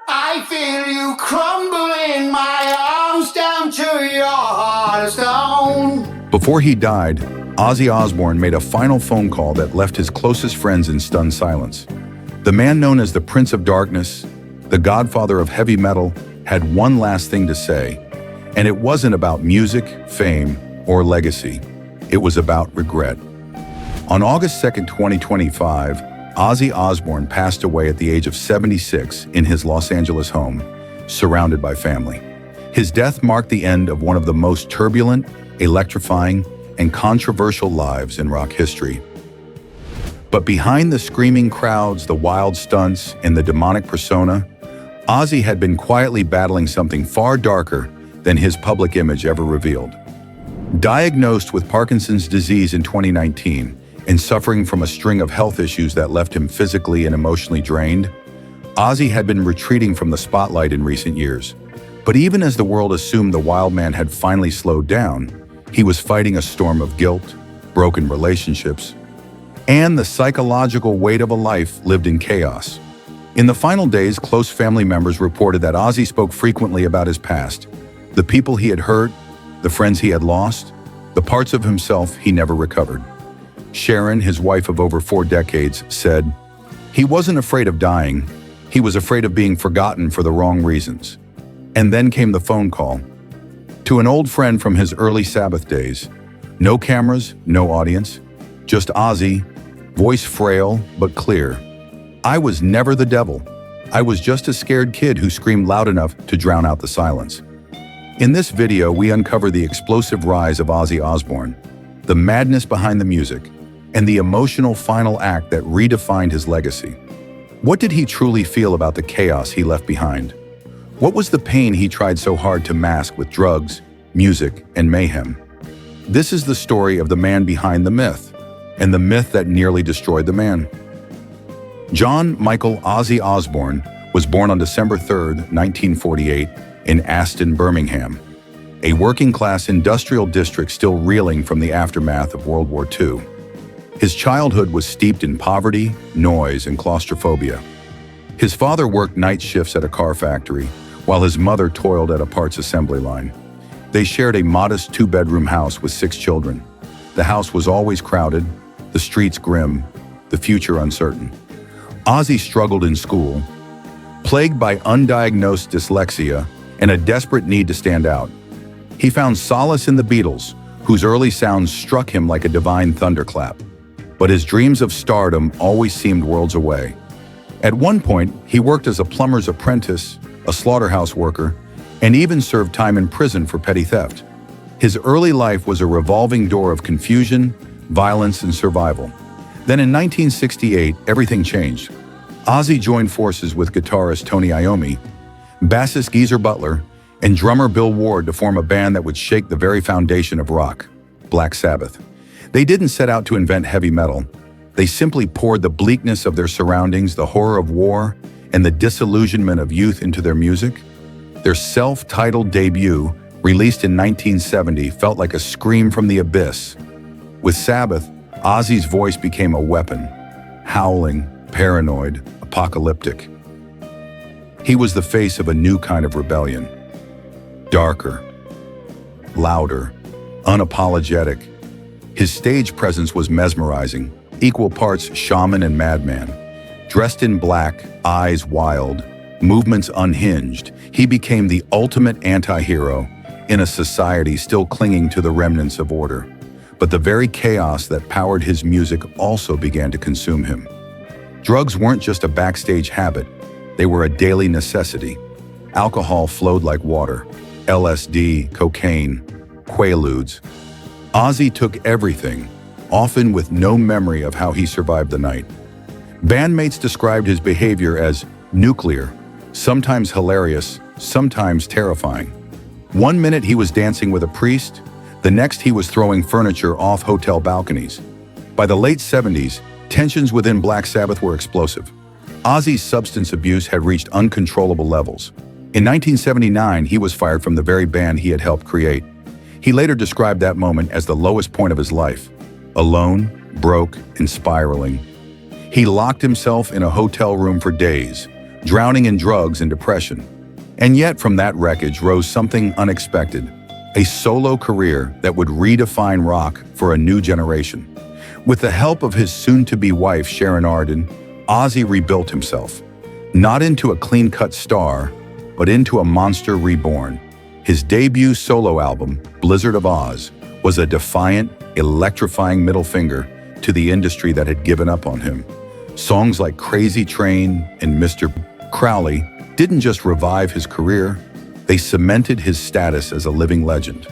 I feel you crumble in my arms down to your heart of stone. Before he died, Ozzy Osbourne made a final phone call that left his closest friends in stunned silence. The man known as the Prince of Darkness, the godfather of heavy metal, had one last thing to say, and it wasn't about music, fame, or legacy. It was about regret. On August 2nd, 2025, Ozzy Osbourne passed away at the age of 76 in his Los Angeles home, surrounded by family. His death marked the end of one of the most turbulent, electrifying, and controversial lives in rock history. But behind the screaming crowds, the wild stunts, and the demonic persona, Ozzy had been quietly battling something far darker than his public image ever revealed. Diagnosed with Parkinson's disease in 2019 and suffering from a string of health issues that left him physically and emotionally drained, Ozzy had been retreating from the spotlight in recent years. But even as the world assumed the wild man had finally slowed down, he was fighting a storm of guilt, broken relationships, and the psychological weight of a life lived in chaos. In the final days, close family members reported that Ozzy spoke frequently about his past, the people he had hurt, the friends he had lost, the parts of himself he never recovered. Sharon, his wife of over 4 decades, said, "He wasn't afraid of dying. He was afraid of being forgotten for the wrong reasons." And then came the phone call. To an old friend from his early Sabbath days. No cameras, no audience, just Ozzy, voice frail but clear. "I was never the devil. I was just a scared kid who screamed loud enough to drown out the silence." In this video, we uncover the explosive rise of Ozzy Osbourne, the madness behind the music, and the emotional final act that redefined his legacy. What did he truly feel about the chaos he left behind? What was the pain he tried so hard to mask with drugs, music, and mayhem? This is the story of the man behind the myth, and the myth that nearly destroyed the man. John Michael Ozzy Osbourne was born on December 3rd, 1948, in Aston, Birmingham, a working-class industrial district still reeling from the aftermath of World War II. His childhood was steeped in poverty, noise, and claustrophobia. His father worked night shifts at a car factory, while his mother toiled at a parts assembly line. They shared a modest 2-bedroom house with 6 children. The house was always crowded, the streets grim, the future uncertain. Ozzy struggled in school, plagued by undiagnosed dyslexia and a desperate need to stand out. He found solace in the Beatles, whose early sounds struck him like a divine thunderclap. But his dreams of stardom always seemed worlds away. At one point, he worked as a plumber's apprentice, a slaughterhouse worker, and even served time in prison for petty theft. His early life was a revolving door of confusion, violence, and survival. Then in 1968, everything changed. Ozzy joined forces with guitarist Tony Iommi, bassist Geezer Butler, and drummer Bill Ward to form a band that would shake the very foundation of rock, Black Sabbath. They didn't set out to invent heavy metal. They simply poured the bleakness of their surroundings, the horror of war, and the disillusionment of youth into their music. Their self-titled debut, released in 1970, felt like a scream from the abyss. With Sabbath, Ozzy's voice became a weapon, howling, paranoid, apocalyptic. He was the face of a new kind of rebellion. Darker, louder, unapologetic. His stage presence was mesmerizing, equal parts shaman and madman. Dressed in black, eyes wild, movements unhinged, he became the ultimate anti-hero in a society still clinging to the remnants of order. But the very chaos that powered his music also began to consume him. Drugs weren't just a backstage habit, they were a daily necessity. Alcohol flowed like water, LSD, cocaine, Quaaludes. Ozzy took everything, often with no memory of how he survived the night. Bandmates described his behavior as nuclear, sometimes hilarious, sometimes terrifying. One minute he was dancing with a priest, the next he was throwing furniture off hotel balconies. By the late 70s, tensions within Black Sabbath were explosive. Ozzy's substance abuse had reached uncontrollable levels. In 1979, he was fired from the very band he had helped create. He later described that moment as the lowest point of his life. Alone, broke, and spiraling. He locked himself in a hotel room for days, drowning in drugs and depression. And yet from that wreckage rose something unexpected, a solo career that would redefine rock for a new generation. With the help of his soon-to-be wife, Sharon Arden, Ozzy rebuilt himself, not into a clean-cut star, but into a monster reborn. His debut solo album, Blizzard of Oz, was a defiant, electrifying middle finger to the industry that had given up on him. Songs like Crazy Train and Mr. Crowley didn't just revive his career, they cemented his status as a living legend.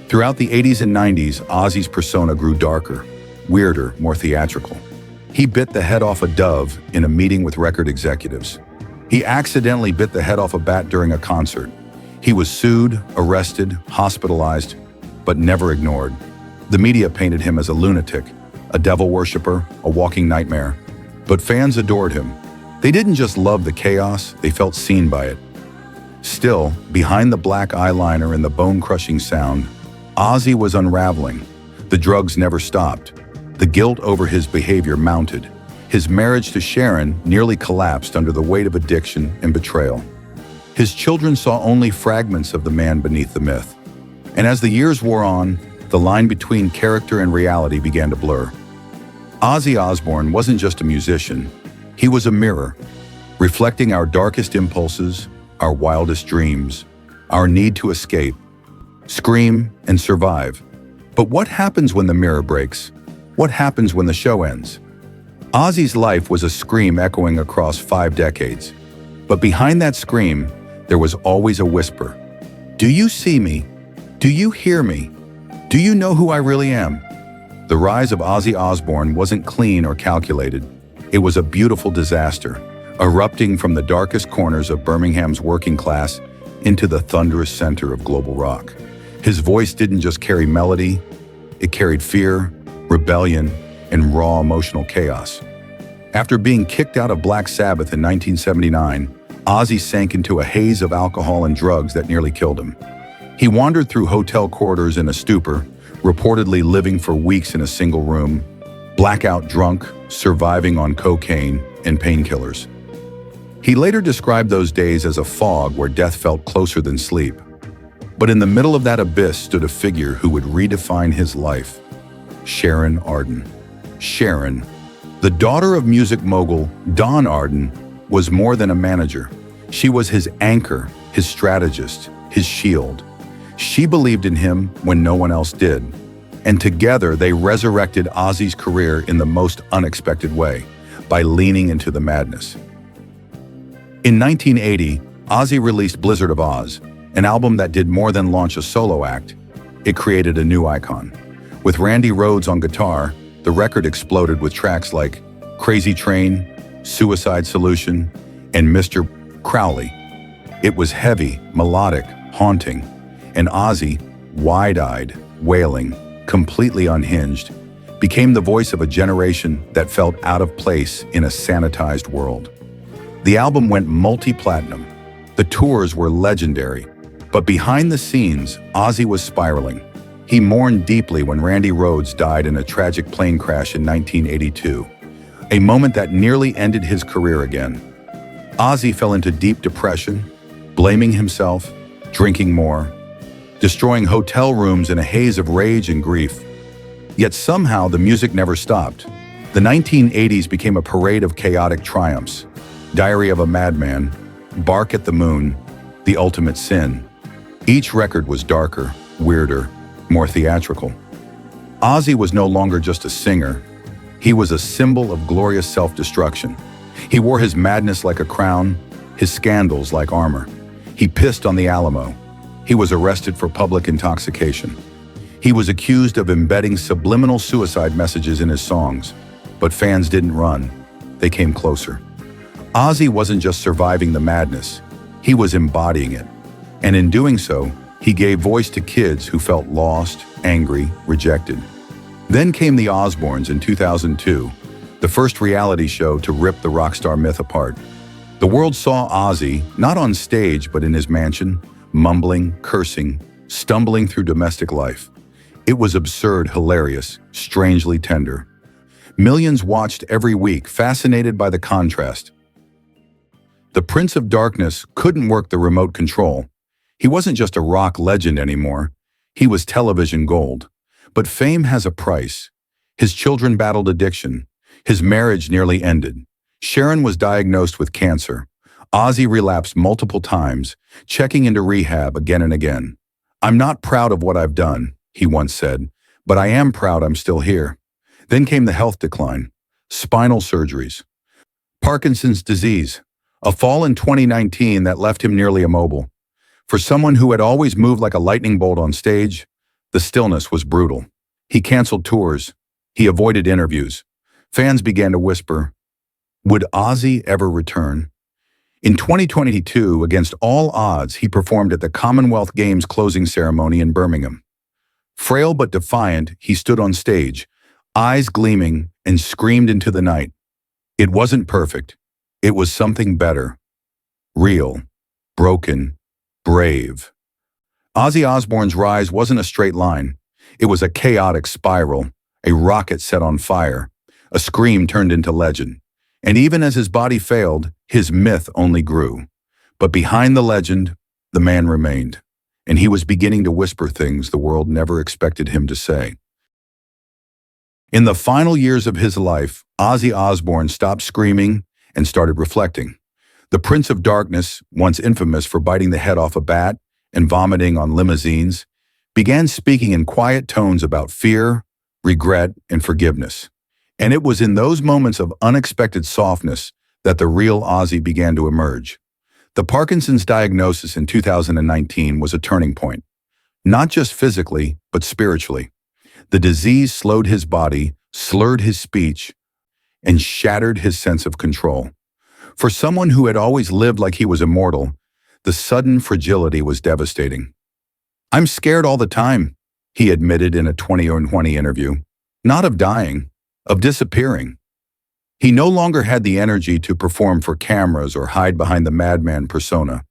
Throughout the 80s and 90s, Ozzy's persona grew darker, weirder, more theatrical. He bit the head off a dove in a meeting with record executives. He accidentally bit the head off a bat during a concert. He was sued, arrested, hospitalized, but never ignored. The media painted him as a lunatic, a devil worshiper, a walking nightmare. But fans adored him. They didn't just love the chaos, they felt seen by it. Still, behind the black eyeliner and the bone-crushing sound, Ozzy was unraveling. The drugs never stopped. The guilt over his behavior mounted. His marriage to Sharon nearly collapsed under the weight of addiction and betrayal. His children saw only fragments of the man beneath the myth. And as the years wore on, the line between character and reality began to blur. Ozzy Osbourne wasn't just a musician, he was a mirror, reflecting our darkest impulses, our wildest dreams, our need to escape, scream, and survive. But what happens when the mirror breaks? What happens when the show ends? Ozzy's life was a scream echoing across 5 decades. But behind that scream, there was always a whisper. Do you see me? Do you hear me? Do you know who I really am? The rise of Ozzy Osbourne wasn't clean or calculated. It was a beautiful disaster, erupting from the darkest corners of Birmingham's working class into the thunderous center of global rock. His voice didn't just carry melody, it carried fear, rebellion, and raw emotional chaos. After being kicked out of Black Sabbath in 1979, Ozzy sank into a haze of alcohol and drugs that nearly killed him. He wandered through hotel corridors in a stupor, reportedly living for weeks in a single room, blackout drunk, surviving on cocaine and painkillers. He later described those days as a fog where death felt closer than sleep. But in the middle of that abyss stood a figure who would redefine his life: Sharon Arden. Sharon, the daughter of music mogul Don Arden, was more than a manager. She was his anchor, his strategist, his shield. She believed in him when no one else did. And together they resurrected Ozzy's career in the most unexpected way, by leaning into the madness. In 1980, Ozzy released Blizzard of Oz, an album that did more than launch a solo act. It created a new icon. With Randy Rhoads on guitar, the record exploded with tracks like Crazy Train, Suicide Solution, and Mr. Crowley. It was heavy, melodic, haunting, and Ozzy, wide-eyed, wailing, completely unhinged, became the voice of a generation that felt out of place in a sanitized world. The album went multi-platinum. The tours were legendary. But behind the scenes, Ozzy was spiraling. He mourned deeply when Randy Rhoads died in a tragic plane crash in 1982, a moment that nearly ended his career again. Ozzy fell into deep depression, blaming himself, drinking more, destroying hotel rooms in a haze of rage and grief. Yet somehow the music never stopped. The 1980s became a parade of chaotic triumphs: Diary of a Madman, Bark at the Moon, The Ultimate Sin. Each record was darker, weirder, more theatrical. Ozzy was no longer just a singer. He was a symbol of glorious self-destruction. He wore his madness like a crown, his scandals like armor. He pissed on the Alamo. He was arrested for public intoxication. He was accused of embedding subliminal suicide messages in his songs. But fans didn't run. They came closer. Ozzy wasn't just surviving the madness. He was embodying it. And in doing so, he gave voice to kids who felt lost, angry, rejected. Then came the Osbournes in 2002, the first reality show to rip the rockstar myth apart. The world saw Ozzy, not on stage but in his mansion, mumbling, cursing, stumbling through domestic life. It was absurd, hilarious, strangely tender. Millions watched every week, fascinated by the contrast. The Prince of Darkness couldn't work the remote control. He wasn't just a rock legend anymore. He was television gold. But fame has a price. His children battled addiction. His marriage nearly ended. Sharon was diagnosed with cancer. Ozzy relapsed multiple times, checking into rehab again and again. "I'm not proud of what I've done," he once said, "but I am proud I'm still here." Then came the health decline, spinal surgeries, Parkinson's disease, a fall in 2019 that left him nearly immobile. For someone who had always moved like a lightning bolt on stage, the stillness was brutal. He canceled tours. He avoided interviews. Fans began to whisper, would Ozzy ever return? In 2022, against all odds, he performed at the Commonwealth Games closing ceremony in Birmingham. Frail but defiant, he stood on stage, eyes gleaming, and screamed into the night. It wasn't perfect. It was something better. Real, broken, brave. Ozzy Osbourne's rise wasn't a straight line. It was a chaotic spiral, a rocket set on fire, a scream turned into legend. And even as his body failed, his myth only grew. But behind the legend, the man remained, and he was beginning to whisper things the world never expected him to say. In the final years of his life, Ozzy Osbourne stopped screaming and started reflecting. The Prince of Darkness, once infamous for biting the head off a bat and vomiting on limousines, began speaking in quiet tones about fear, regret, and forgiveness. And it was in those moments of unexpected softness that the real Ozzy began to emerge. The Parkinson's diagnosis in 2019 was a turning point, not just physically, but spiritually. The disease slowed his body, slurred his speech, and shattered his sense of control. For someone who had always lived like he was immortal, the sudden fragility was devastating. "I'm scared all the time," he admitted in a 2020 interview. Not of dying, of disappearing. He no longer had the energy to perform for cameras or hide behind the madman persona.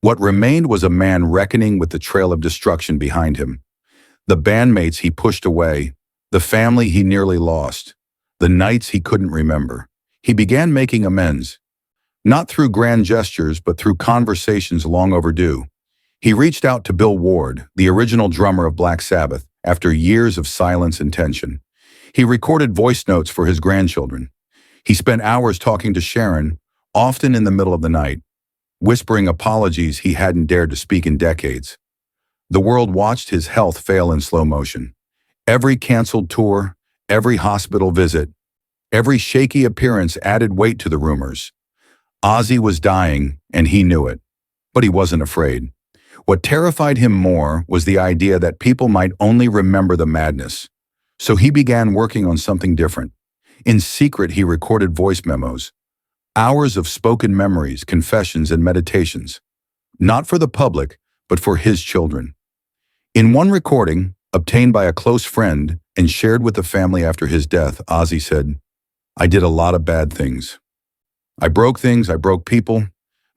What remained was a man reckoning with the trail of destruction behind him. The bandmates he pushed away, the family he nearly lost, the nights he couldn't remember. He began making amends, not through grand gestures, but through conversations long overdue. He reached out to Bill Ward, the original drummer of Black Sabbath, after years of silence and tension. He recorded voice notes for his grandchildren. He spent hours talking to Sharon, often in the middle of the night, whispering apologies he hadn't dared to speak in decades. The world watched his health fail in slow motion. Every canceled tour, every hospital visit, every shaky appearance added weight to the rumors. Ozzy was dying, and he knew it. But he wasn't afraid. What terrified him more was the idea that people might only remember the madness. So he began working on something different. In secret, he recorded voice memos, hours of spoken memories, confessions, and meditations, not for the public, but for his children. In one recording, obtained by a close friend and shared with the family after his death, Ozzy said, "I did a lot of bad things. I broke things, I broke people,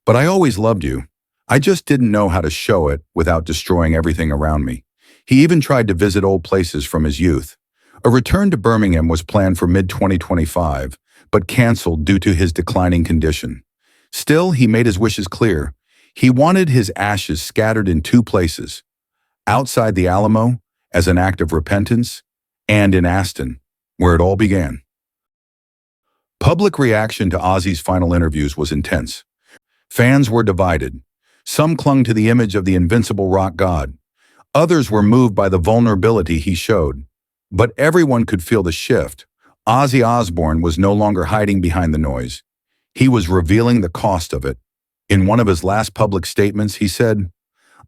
but I always loved you. I just didn't know how to show it without destroying everything around me." He even tried to visit old places from his youth. A return to Birmingham was planned for mid-2025, but canceled due to his declining condition. Still, he made his wishes clear. He wanted his ashes scattered in two places, outside the Alamo, as an act of repentance, and in Aston, where it all began. Public reaction to Ozzy's final interviews was intense. Fans were divided. Some clung to the image of the invincible rock god. Others were moved by the vulnerability he showed. But everyone could feel the shift. Ozzy Osbourne was no longer hiding behind the noise. He was revealing the cost of it. In one of his last public statements, he said,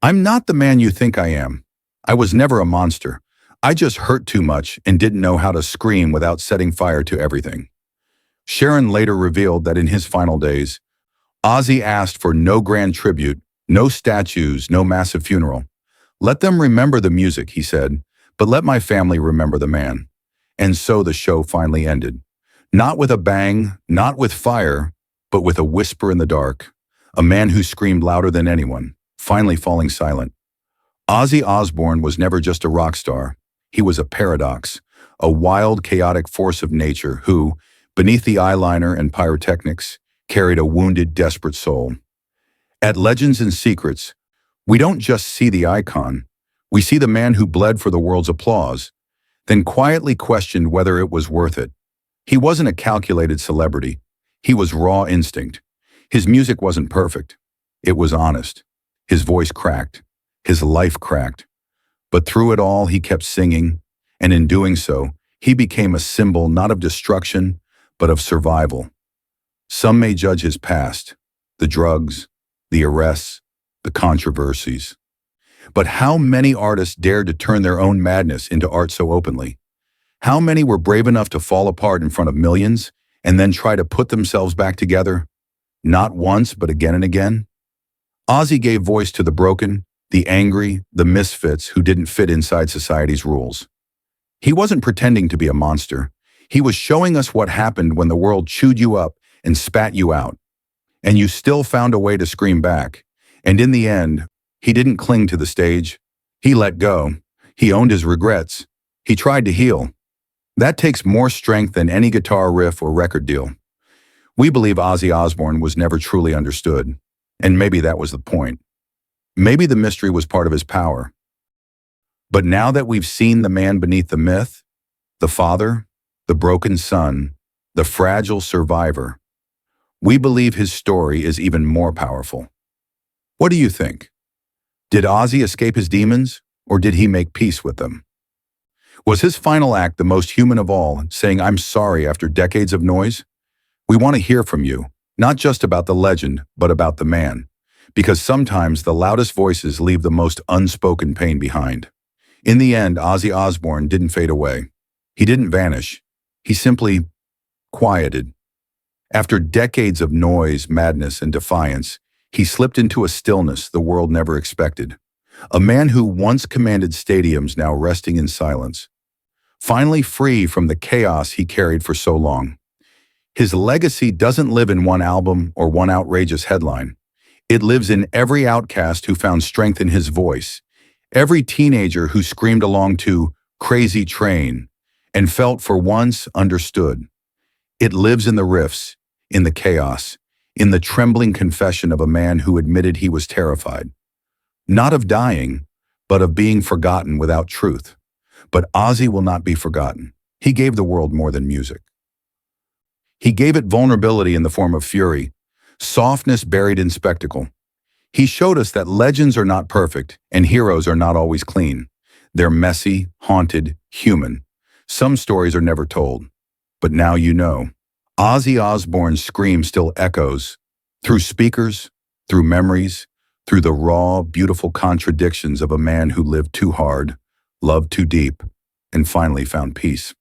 "I'm not the man you think I am. I was never a monster. I just hurt too much and didn't know how to scream without setting fire to everything." Sharon later revealed that in his final days, Ozzy asked for no grand tribute, no statues, no massive funeral. "Let them remember the music," he said, "but let my family remember the man." And so the show finally ended. Not with a bang, not with fire, but with a whisper in the dark. A man who screamed louder than anyone, finally falling silent. Ozzy Osbourne was never just a rock star. He was a paradox, a wild, chaotic force of nature who, beneath the eyeliner and pyrotechnics, carried a wounded, desperate soul. At Legends and Secrets, we don't just see the icon, we see the man who bled for the world's applause, then quietly questioned whether it was worth it. He wasn't a calculated celebrity. He was raw instinct. His music wasn't perfect. It was honest. His voice cracked. His life cracked. But through it all, he kept singing, and in doing so, he became a symbol not of destruction, but of survival. Some may judge his past, the drugs, the arrests, the controversies. But how many artists dared to turn their own madness into art so openly? How many were brave enough to fall apart in front of millions and then try to put themselves back together? Not once, but again and again. Ozzy gave voice to the broken, the angry, the misfits who didn't fit inside society's rules. He wasn't pretending to be a monster. He was showing us what happened when the world chewed you up and spat you out. And you still found a way to scream back. And in the end, he didn't cling to the stage. He let go. He owned his regrets. He tried to heal. That takes more strength than any guitar riff or record deal. We believe Ozzy Osbourne was never truly understood, and maybe that was the point. Maybe the mystery was part of his power. But now that we've seen the man beneath the myth, the father, the broken son, the fragile survivor, we believe his story is even more powerful. What do you think? Did Ozzy escape his demons, or did he make peace with them? Was his final act the most human of all, saying, "I'm sorry," after decades of noise? We want to hear from you, not just about the legend, but about the man, because sometimes the loudest voices leave the most unspoken pain behind. In the end, Ozzy Osbourne didn't fade away. He didn't vanish. He simply quieted. After decades of noise, madness, and defiance, he slipped into a stillness the world never expected. A man who once commanded stadiums now resting in silence. Finally free from the chaos he carried for so long. His legacy doesn't live in one album or one outrageous headline. It lives in every outcast who found strength in his voice, every teenager who screamed along to "Crazy Train" and felt for once understood. It lives in the riffs, in the chaos, in the trembling confession of a man who admitted he was terrified. Not of dying, but of being forgotten without truth. But Ozzy will not be forgotten. He gave the world more than music. He gave it vulnerability in the form of fury, softness buried in spectacle. He showed us that legends are not perfect and heroes are not always clean. They're messy, haunted, human. Some stories are never told. But now you know. Ozzy Osbourne's scream still echoes through speakers, through memories, through the raw, beautiful contradictions of a man who lived too hard, loved too deep, and finally found peace.